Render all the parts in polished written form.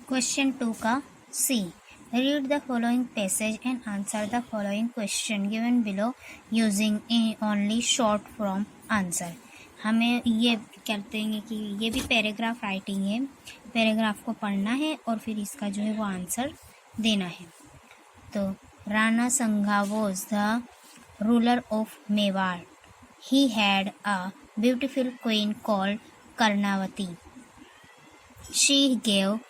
Question 2 का C. Read the following passage and answer the following question given below using only short form answer. हमें ये करते हैं कि ये भी पैराग्राफ राइटिंग है, पैराग्राफ को पढ़ना है और फिर इसका जो है वो आंसर देना है। तो राणा संगा was the ruler of Mewar. He had a beautiful queen called Karnavati. She gave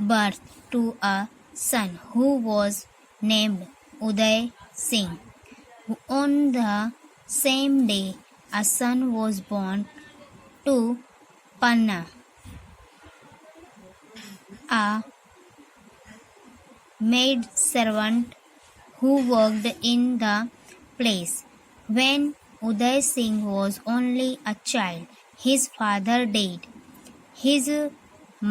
birth to a son who was named Uday Singh. On the same day, a son was born to Panna, a maid servant who worked in the place. When Uday Singh was only a child, his father died. His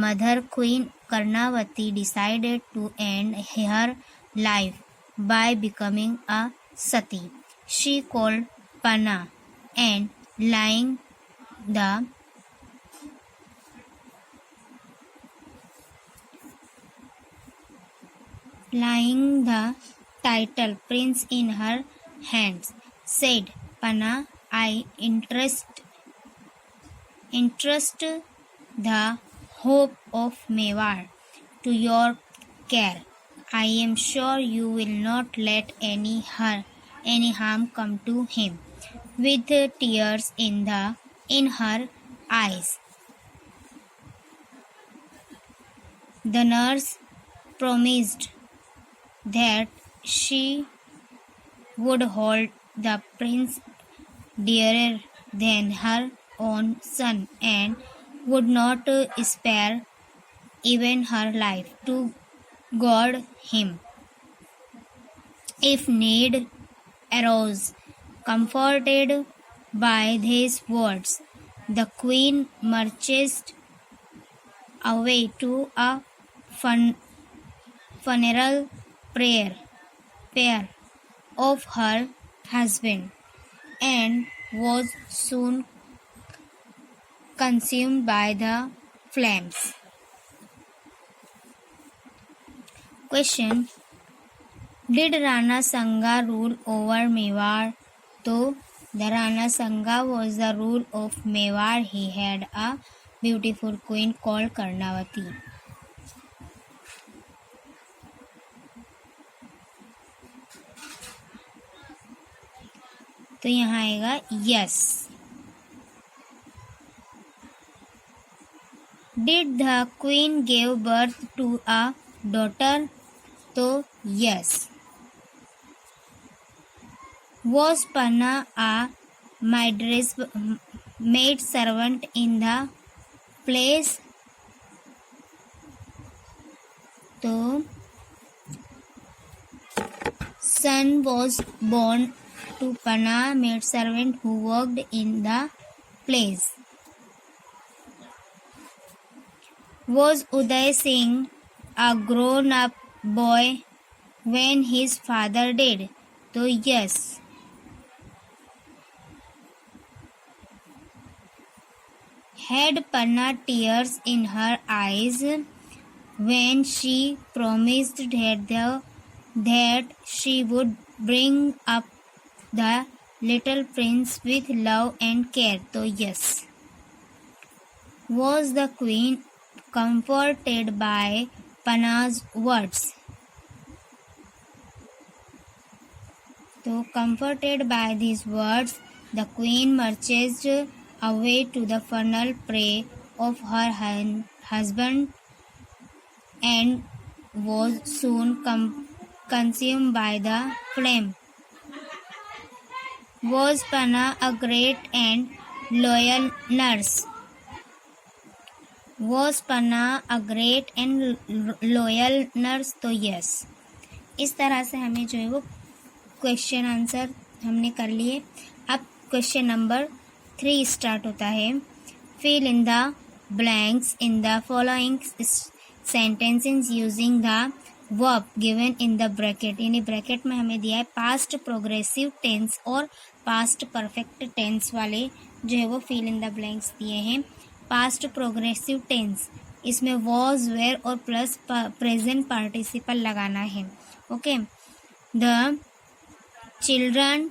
mother, Queen Karnavati, decided to end her life by becoming a sati. She called Panna and lying the title prince in her hands, said, Panna, I entrust the hope of Mewar to your care. I am sure you will not let any harm come to him. With tears in her eyes, the nurse promised that she would hold the prince dearer than her own son and would not spare even her life to guard him if need arose. Comforted by these words, the queen marched away to a funeral pyre of her husband and was soon consumed by the flames. Question: Did Rana Sanga rule over Mewar? So, the Rana Sanga was the rule of Mewar. He had a beautiful queen called Karnavati. तो यहाँ आएगा yes. Did the queen give birth to a daughter? तो yes. Was Panna a maid servant in the place? तो son was born to Panna, maid servant who worked in the place. Was Uday Singh a grown-up boy when his father died? तो yes. Had Panna tears in her eyes when she promised that she would bring up the little prince with love and care? तो yes. Was the queen comforted by Panna's words? So, comforted by these words, the queen marched away to the funeral pyre of her husband and was soon consumed by the flame. Was Panna a great and loyal nurse? Was Panna a great and loyal nurse? तो yes. इस तरह से हमें जो है वो question answer हमने कर लिए। अब क्वेश्चन नंबर 3 स्टार्ट होता है। Fill in the blanks in the following sentences using the verb given in the bracket. यानी ब्रैकेट में हमें दिया है पास्ट प्रोग्रेसिव टेंस और पास्ट परफेक्ट टेंस वाले जो है वो फिल इन द ब्लैंक्स दिए हैं। पास्ट प्रोग्रेसिव टेंस इसमें वॉज वेयर और प्लस प्रेजेंट पार्टिसिपल लगाना है। ओके, द चिल्ड्रन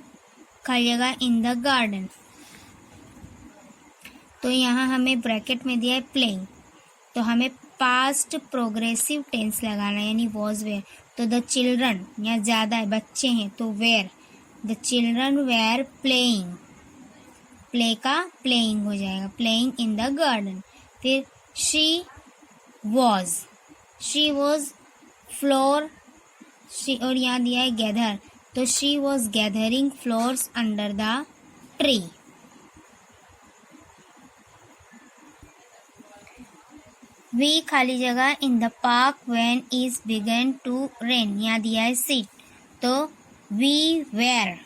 खाली जगह इन द गार्डन, तो यहाँ हमें ब्रैकेट में दिया है प्लेइंग, तो हमें पास्ट प्रोग्रेसिव टेंस लगाना है, यानी वॉज वेयर। तो द चिल्ड्रन यहाँ ज़्यादा है, बच्चे हैं, तो were, the children were playing, play का प्लेइंग हो जाएगा, प्लेइंग इन द गार्डन। फिर शी वॉज फ्लोर, शी, और यहाँ दिया है गैदर, तो she was gathering flowers under the tree. We खाली जगह in the park when is began to rain, यहाँ दिया है सिट, तो we were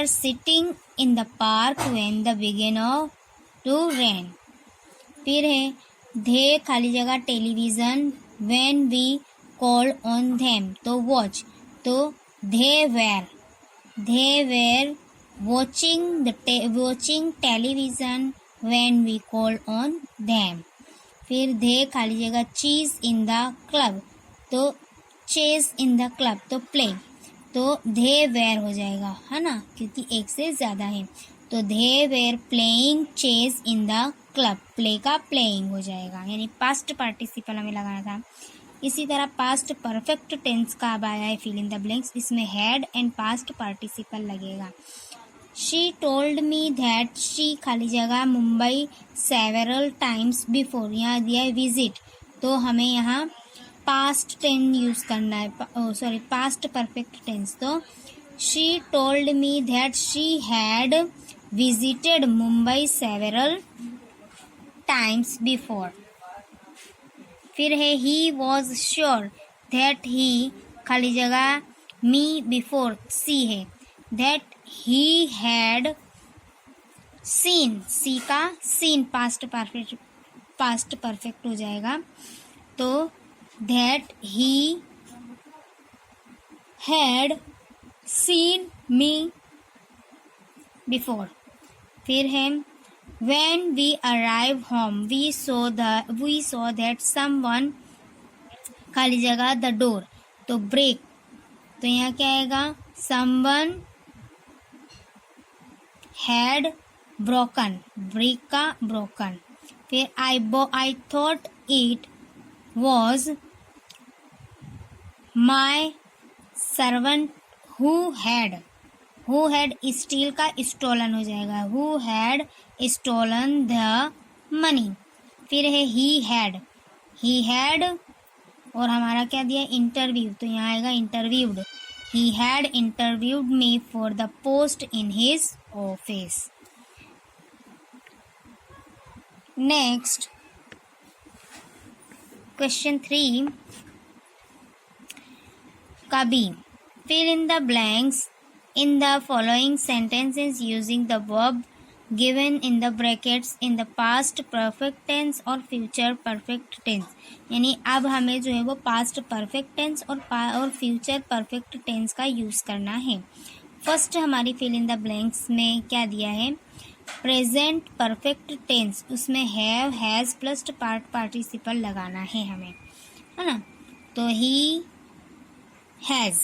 sitting in the park when the began of to rain. फिर है धे खाली जगह television when we call on them, तो वॉच, तो they were watching television when we call on them. फिर धे खाली जगह चीज इन द क्लब, तो चेस इन द क्लब, तो प्ले, तो धे वेर हो जाएगा, है ना, क्योंकि एक से ज़्यादा है, तो they were playing chess in the club, play का प्लेइंग हो जाएगा, यानी पास्ट पार्टिसिपल हमें लगाना था। इसी तरह पास्ट परफेक्ट टेंस का अब आया है फिल इन द ब्लैंक्स, इसमें हैड एंड पास्ट पार्टिसिपल लगेगा। She told me that she खाली जगह मुंबई सेवरल टाइम्स बिफोर, यहाँ दिया है विजिट, तो हमें यहाँ पास्ट टेंस यूज़ करना है, पास्ट परफेक्ट टेंस, तो she told me that she had visited Mumbai several times before. फिर है he was sure that he खाली जगह मी बिफोर सी है, दैट ही हैड सीन, सी का सीन पास्ट परफेक्ट हो जाएगा, तो that he had seen me before. फिर है when we arrive home we saw that someone खाली जगह the door, तो break, तो यहाँ क्या आएगा, someone had broken, break का broken। फिर I thought it was my servant who had steal का stolen हो जाएगा, who had stolen the money। फिर है he had और हमारा क्या दिया इंटरव्यू, तो यहाँ आएगा interviewed, he had interviewed me for the post in his office। Next, question 3 का B, fill in the blanks in the following sentences using the verb given in the brackets in the past perfect tense और future perfect tense, यानी अब हमें जो है वो past perfect tense और future perfect tense का यूज़ करना है। फर्स्ट हमारी fill in the blanks में क्या दिया है, प्रेजेंट परफेक्ट टेंस, उसमें हैव हैज़ प्लस पार्टिसिपल लगाना है हमें, है ना, तो ही हैज़।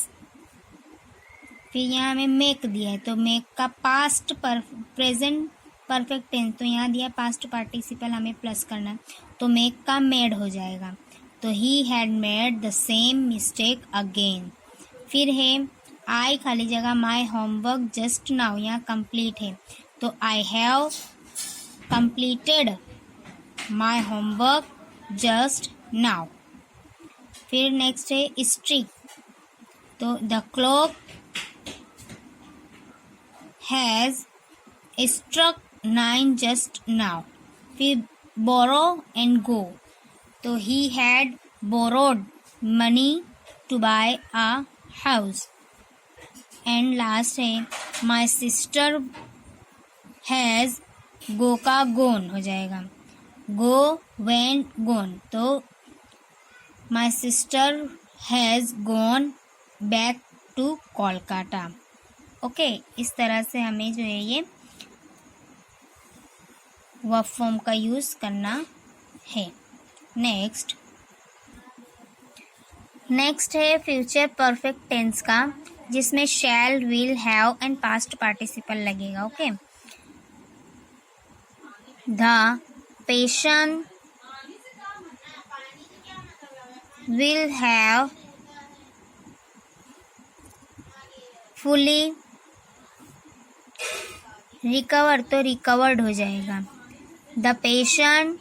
फिर यहाँ हमें मेक दिया है, तो मेक का पास्ट प्रेजेंट परफेक्ट टेंस, तो यहाँ दिया पास्ट पार्टिसिपल हमें प्लस करना है, तो मेक का मेड हो जाएगा, तो he had made the same mistake again. फिर है आई खाली जगह माई होमवर्क जस्ट नाउ, यहाँ कंप्लीट है, तो I have completed my homework just now. फिर नेक्स्ट है स्ट्रिक, तो the clock has struck 9 just now. फिर बोरो एंड गो, तो he had borrowed money to buy a house. And last है my sister has, गो का गोन हो जाएगा, गो went gone, तो my sister has gone back to Kolkata. Okay, इस तरह से हमें जो है ये वर्ब फॉर्म का यूज़ करना है। नेक्स्ट है फ्यूचर परफेक्ट टेंस का, जिसमें shall, will, have and past participle लगेगा। Okay, the patient will have fully recover, तो रिकवर्ड हो जाएगा। The patient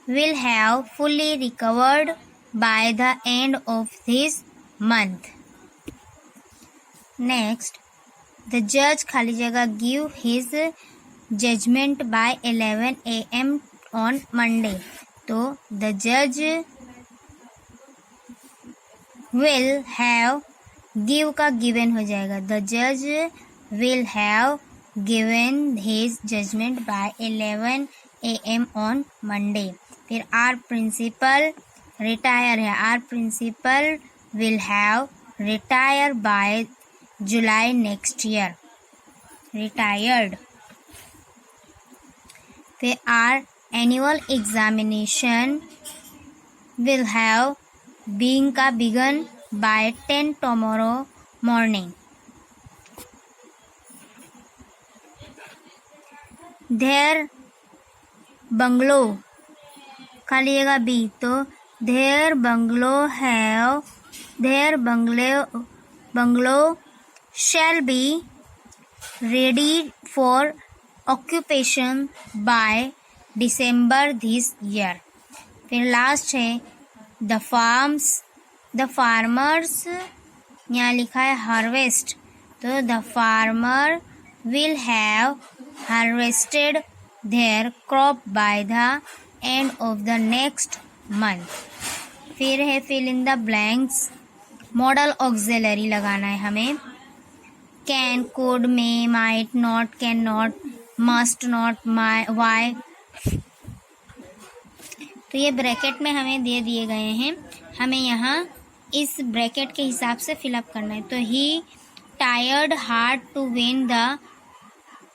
will have fully recovered by the end of this month. Next, the judge खाली जगह give his judgment by 11 a.m. on Monday. तो the judge will have give का given हो जाएगा। The judge will have given his judgment by 11 a.m. on Monday. फिर our principal retire है। Our principal will have retire by July next year, retired. फिर our annual examination will have being का begun by 10 tomorrow morning. Their bungalow खाली जगह B, तो their bungalow shall be ready for occupation by December this year. फिर last है the farmers, यहाँ लिखा है harvest, तो the farmer will have harvested their crop by the end of the next month. फिर है fill in the blanks, model auxiliary लगाना है हमें। Can, could, may, might, not, can not, must not, why। तो ये bracket में हमें दे दिए गए हैं, हमें यहाँ इस ब्रैकेट के हिसाब से फिलअप करना है। तो he tried hard to win the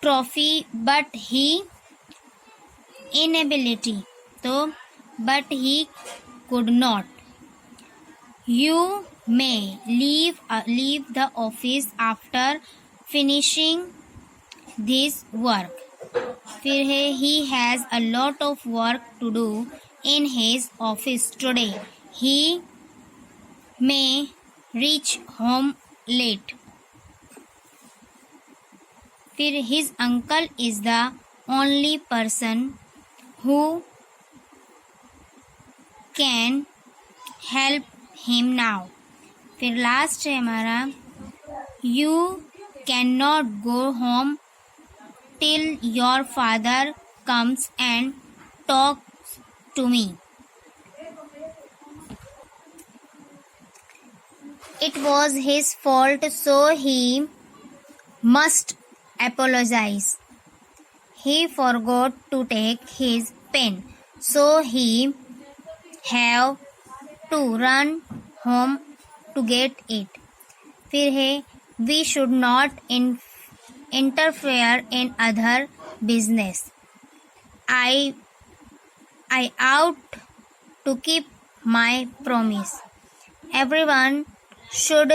trophy but he inability, तो but he could not. You may leave the office after finishing this work. फिर है he has a lot of work to do in his office today. He may reach home late. फिर his uncle is the only person who can help him now. फिर last है हमारा you cannot go home till your father comes and talks to me. It was his fault, so he must apologize. He forgot to take his pen, so he have to run home to get it. फिर है we should not interfere in other business. I ought to keep my promise. Everyone should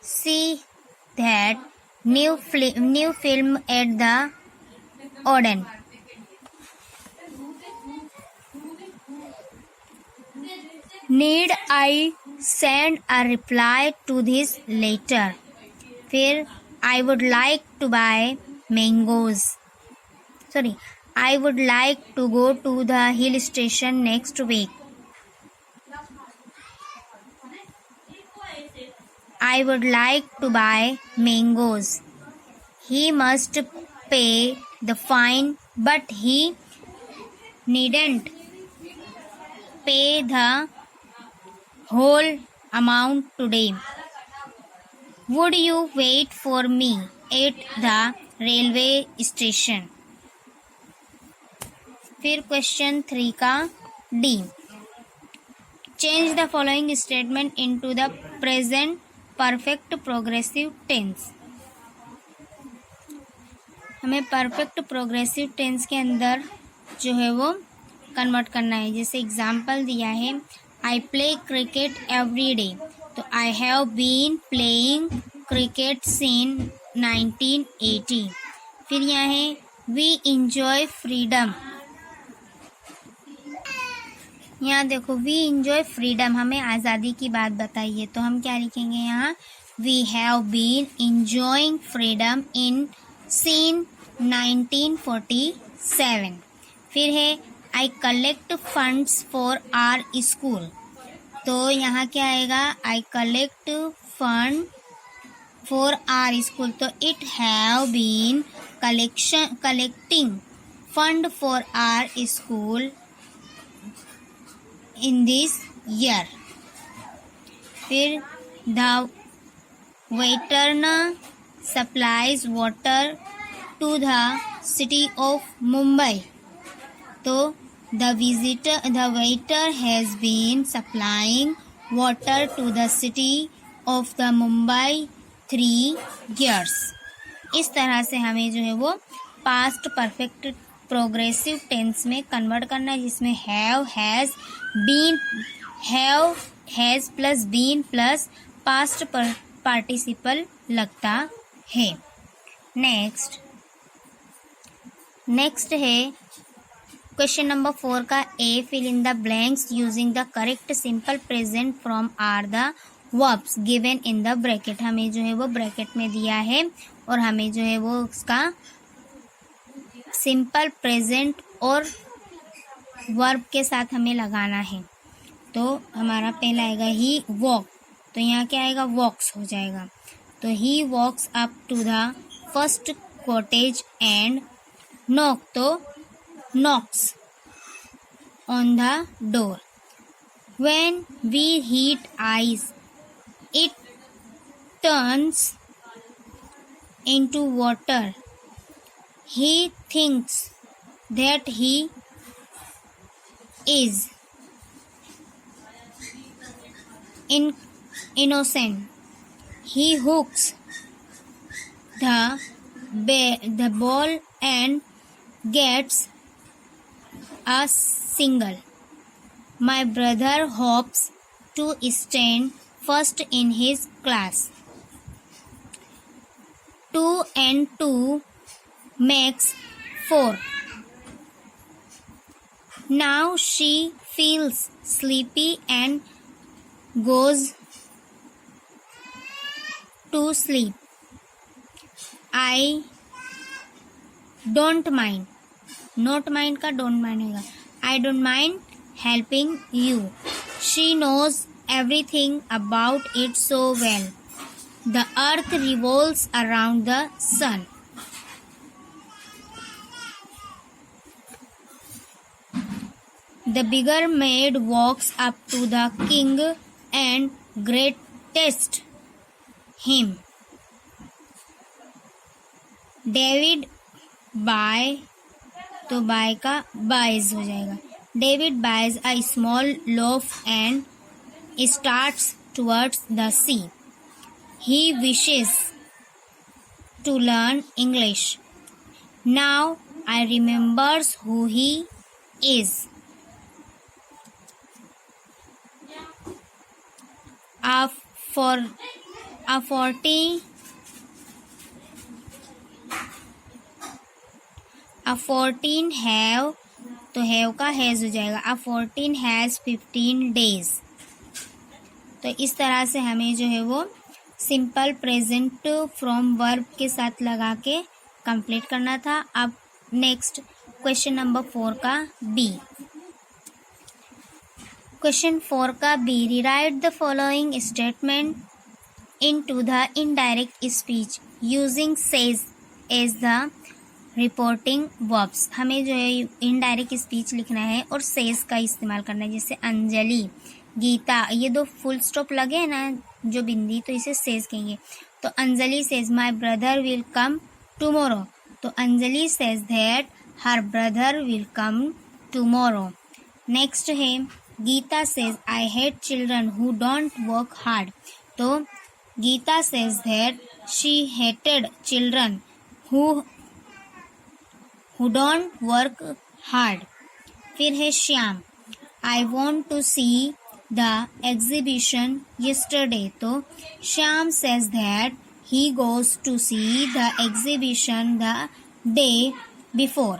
see that new film at the Odeon. Need I send a reply to this letter? फिर I would like to buy mangoes. I would like to go to the hill station next week. I would like to buy mangoes. He must pay the fine, but he needn't pay the whole amount today. Would you wait for me at the railway station? फिर question 3 का D. Change the following statement into the present perfect progressive tense. हमें perfect progressive tense के अंदर जो है वो convert करना है। जैसे एग्जाम्पल दिया है, I play cricket every day, तो I have been playing cricket since 1980। फिर यहाँ है वी इंजॉय फ्रीडम, यहाँ देखो वी इंजॉय फ्रीडम, हमें आज़ादी की बात बताइए, तो हम क्या लिखेंगे यहाँ, we have been enjoying freedom इन सीन 1947। फिर है I collect funds for our school, तो यहाँ क्या आएगा, I collect fund for our school, तो it have been collecting fund for our school in this year। फिर the waiter supplies water to the city of Mumbai, तो the waiter has been supplying water to the city of the Mumbai 3 years। इस तरह से हमें जो है वो past perfect progressive tense में कन्वर्ट करना है, जिसमें have, has, been, have, has plus been plus past participle लगता है। नेक्स्ट है क्वेश्चन नंबर 4 का A, fill in the blanks using the correct simple present from our the verbs given in the bracket. हमें जो है वो bracket में दिया है और हमें जो है वो उसका सिंपल प्रेजेंट और वर्ब के साथ हमें लगाना है। तो हमारा पहला आएगा ही वॉक, तो यहाँ क्या आएगा, वॉक्स हो जाएगा। तो he walks up to the first cottage and knock, तो knocks on the door. When we heat ice it turns into water. He thinks that he is innocent. He hooks the ball and gets a single. My brother hopes to stand first in his class. 2 and 2 makes 4. Now she feels sleepy and goes to sleep. I don't mind. Not mind का don't mind होगा। I don't mind helping you. She knows everything about it so well. The earth revolves around the sun. The bigger maid walks up to the king and greets him. David buy, तो buy का buys हो जाएगा। David buys a small loaf and starts towards the sea. He wishes to learn English. Now I remembers who he is. A 14 have, तो have का has हो जाएगा। A 14 has 15 days। तो इस तरह से हमें जो है वो सिंपल प्रेजेंट फ्रॉम वर्ब के साथ लगा के कंप्लीट करना था। अब नेक्स्ट क्वेश्चन नंबर 4 का बी। क्वेश्चन 4 का B, rewrite the following statement into the indirect speech using says as the reporting verbs. हमें जो है इनडायरेक्ट स्पीच लिखना है और सेज का इस्तेमाल करना है। जैसे अंजलि, गीता, ये 2 फुल स्टॉप लगे हैं ना जो बिंदी, तो इसे सेज कहेंगे। तो Anjali says my brother will come tomorrow, तो Anjali says that her brother will come tomorrow. Next है Geeta says I hate children who don't work hard, तो Geeta says that she hated children who don't work hard. फिर है Shyam, I want to see the exhibition yesterday. तो Shyam says that he goes to see the exhibition the day before.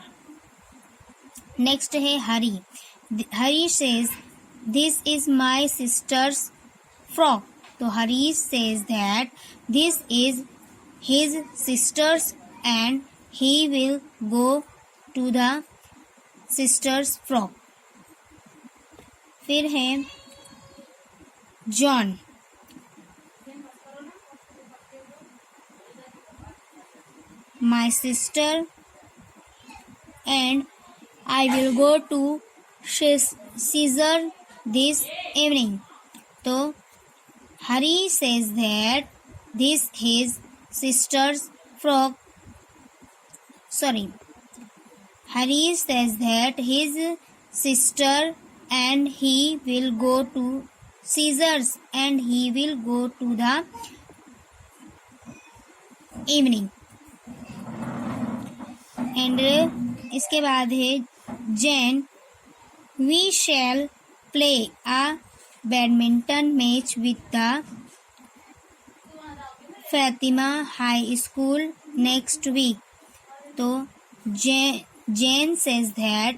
Next है हरी, हरी says this is my sister's frock. तो हरी says that this is his sister's and he will go to the sister's frock. फिर है John, my sister and I will go to Caesar this evening. तो हरी says that this his sister's frock. Hari says that his sister and he will go to Caesar's and he will go to the evening. And इसके बाद है Jain, we shall play a badminton match with the Fatima High School next week. तो Jane says that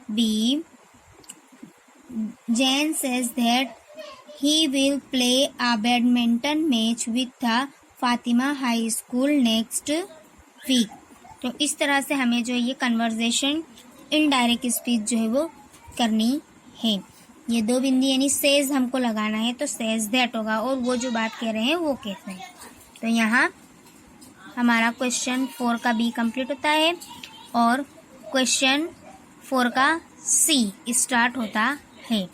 he will play a badminton match with the Fatima High School next week. तो इस तरह से हमें जो ये कन्वर्सेशन इनडायरेक्ट स्पीच जो है वो करनी है. ये दो बिंदी यानी सेज हमको लगाना है तो सेज दैट होगा और वो जो बात कह रहे हैं वो कहते हैं. तो यहाँ हमारा क्वेश्चन 4 का बी कंप्लीट होता है और क्वेश्चन 4 का सी स्टार्ट होता है.